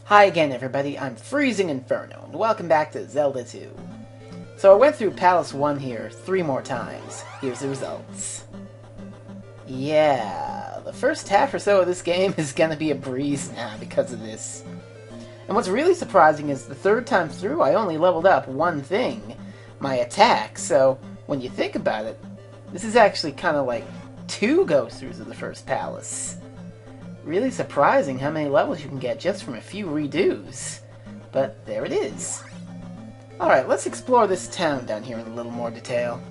Hi again, everybody. I'm Freezing Inferno, and welcome back to Zelda 2. So I went through Palace 1 here 3 more times. Here's the results. Yeah, the first half or so of this game is gonna be a breeze now because of this. And what's really surprising is the third time through I only leveled up one thing, my attack, so when you think about it, this is actually kind of like 2 go-throughs of the first palace. Really surprising how many levels you can get just from a few redos. But there it is. Alright, let's explore this town down here in a little more detail.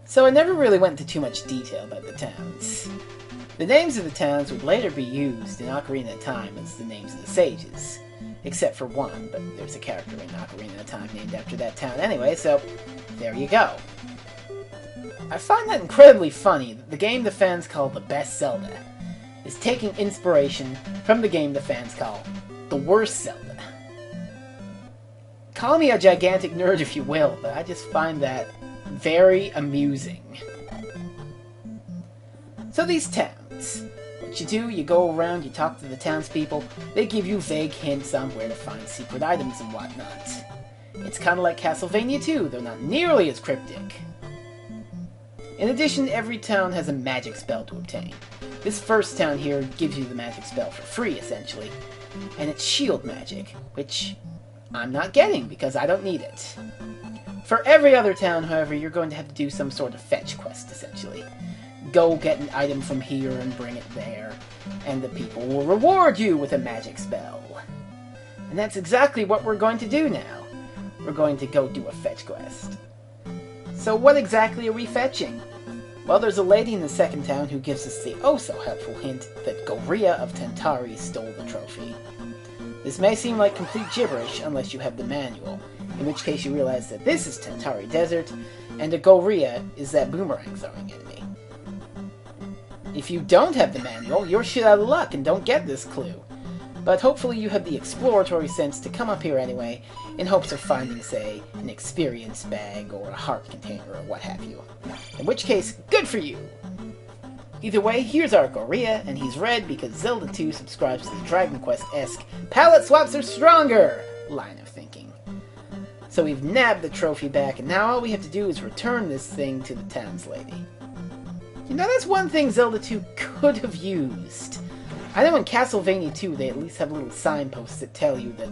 So I never really went into too much detail about the towns. The names of the towns would later be used in Ocarina of Time as the names of the sages. Except for one, but there's a character in Ocarina of Time named after that town anyway, so there you go. I find that incredibly funny that the game the fans call the best Zelda is taking inspiration from the game the fans call the worst Zelda. Call me a gigantic nerd if you will, but I just find that very amusing. So these towns. What you do, you go around, you talk to the townspeople, they give you vague hints on where to find secret items and whatnot. It's kind of like Castlevania 2, though not nearly as cryptic. In addition, every town has a magic spell to obtain. This first town here gives you the magic spell for free, essentially. And it's shield magic, which I'm not getting because I don't need it. For every other town, however, you're going to have to do some sort of fetch quest, essentially. Go get an item from here and bring it there, and the people will reward you with a magic spell. And that's exactly what we're going to do now. We're going to go do a fetch quest. So what exactly are we fetching? Well, there's a lady in the second town who gives us the oh-so-helpful hint that Goria of Tentari stole the trophy. This may seem like complete gibberish unless you have the manual, in which case you realize that this is Tentari Desert, and a Goria is that boomerang-throwing enemy. If you don't have the manual, you're shit out of luck and don't get this clue. But hopefully you have the exploratory sense to come up here anyway, in hopes of finding, say, an experience bag or a heart container or what have you. In which case, good for you! Either way, here's our Goria, and he's red because Zelda 2 subscribes to the Dragon Quest-esque palette swaps are stronger line of thinking. So we've nabbed the trophy back, and now all we have to do is return this thing to the town's lady. You know, that's one thing Zelda 2 could have used. I know in Castlevania 2 they at least have little signposts that tell you that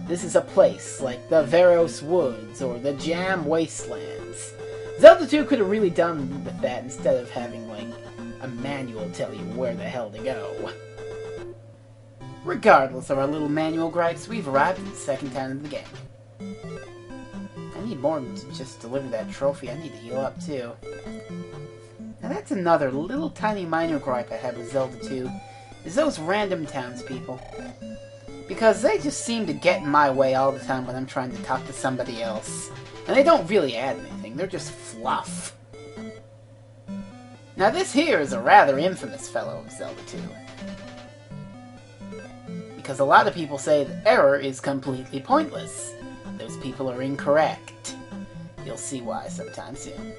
this is a place, like the Veros Woods or the Jam Wastelands. Zelda 2 could have really done with that instead of having, like, a manual tell you where the hell to go. Regardless of our little manual gripes, we've arrived at the second town of the game. I need more than to just deliver that trophy. I need to heal up too. Now that's another little tiny minor gripe I have with Zelda 2, is those random townspeople. Because they just seem to get in my way all the time when I'm trying to talk to somebody else. And they don't really add anything, they're just fluff. Now this here is a rather infamous fellow of Zelda 2. Because a lot of people say that error is completely pointless. Those people are incorrect. You'll see why sometime soon.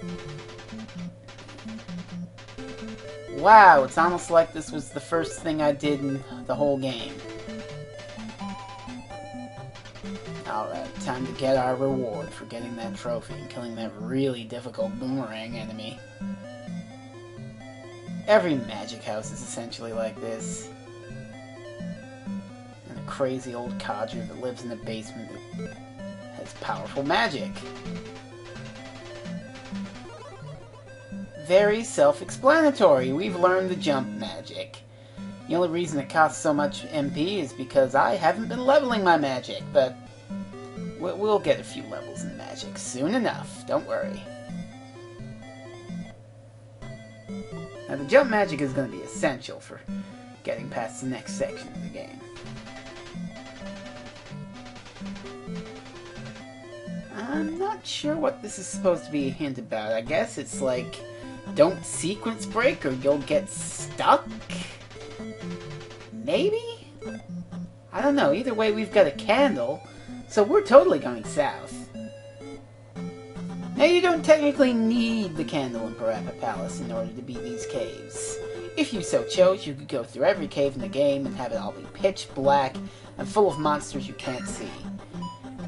Wow, it's almost like this was the first thing I did in the whole game. Alright, time to get our reward for getting that trophy and killing that really difficult boomerang enemy. Every magic house is essentially like this. And a crazy old codger that lives in the basement that has powerful magic. Very self-explanatory. We've learned the jump magic. The only reason it costs so much MP is because I haven't been leveling my magic, but we'll get a few levels in magic soon enough, don't worry. Now the jump magic is going to be essential for getting past the next section of the game. I'm not sure what this is supposed to be a hint about. I guess it's like, don't sequence break or you'll get stuck? Maybe? I don't know. Either way, we've got a candle, so we're totally going south. Now, you don't technically need the candle in Parappa Palace in order to beat these caves. If you so chose, you could go through every cave in the game and have it all be pitch black and full of monsters you can't see.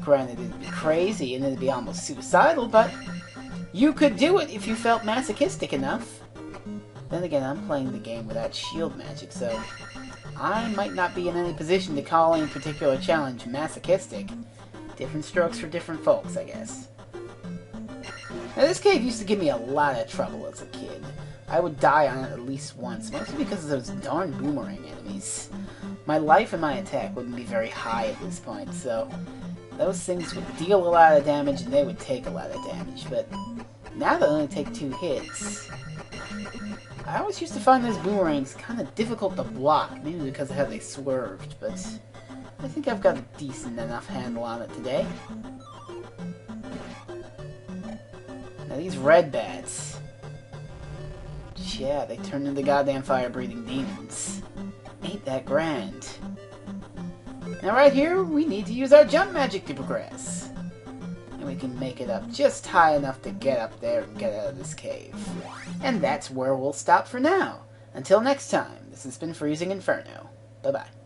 Granted, it'd be crazy and it'd be almost suicidal, but you could do it if you felt masochistic enough. Then again, I'm playing the game without shield magic, so I might not be in any position to call any particular challenge masochistic. Different strokes for different folks, I guess. Now, this cave used to give me a lot of trouble as a kid. I would die on it at least once, mostly because of those darn boomerang enemies. My life and my attack wouldn't be very high at this point, so those things would deal a lot of damage and they would take a lot of damage, but now they only take 2 hits. I always used to find those boomerangs kind of difficult to block, maybe because of how they swerved, but I think I've got a decent enough handle on it today. Now these red bats, yeah, they turn into goddamn fire-breathing demons. Ain't that grand? Now right here, we need to use our jump magic to progress. And we can make it up just high enough to get up there and get out of this cave. And that's where we'll stop for now. Until next time, this has been Freezing Inferno. Bye-bye.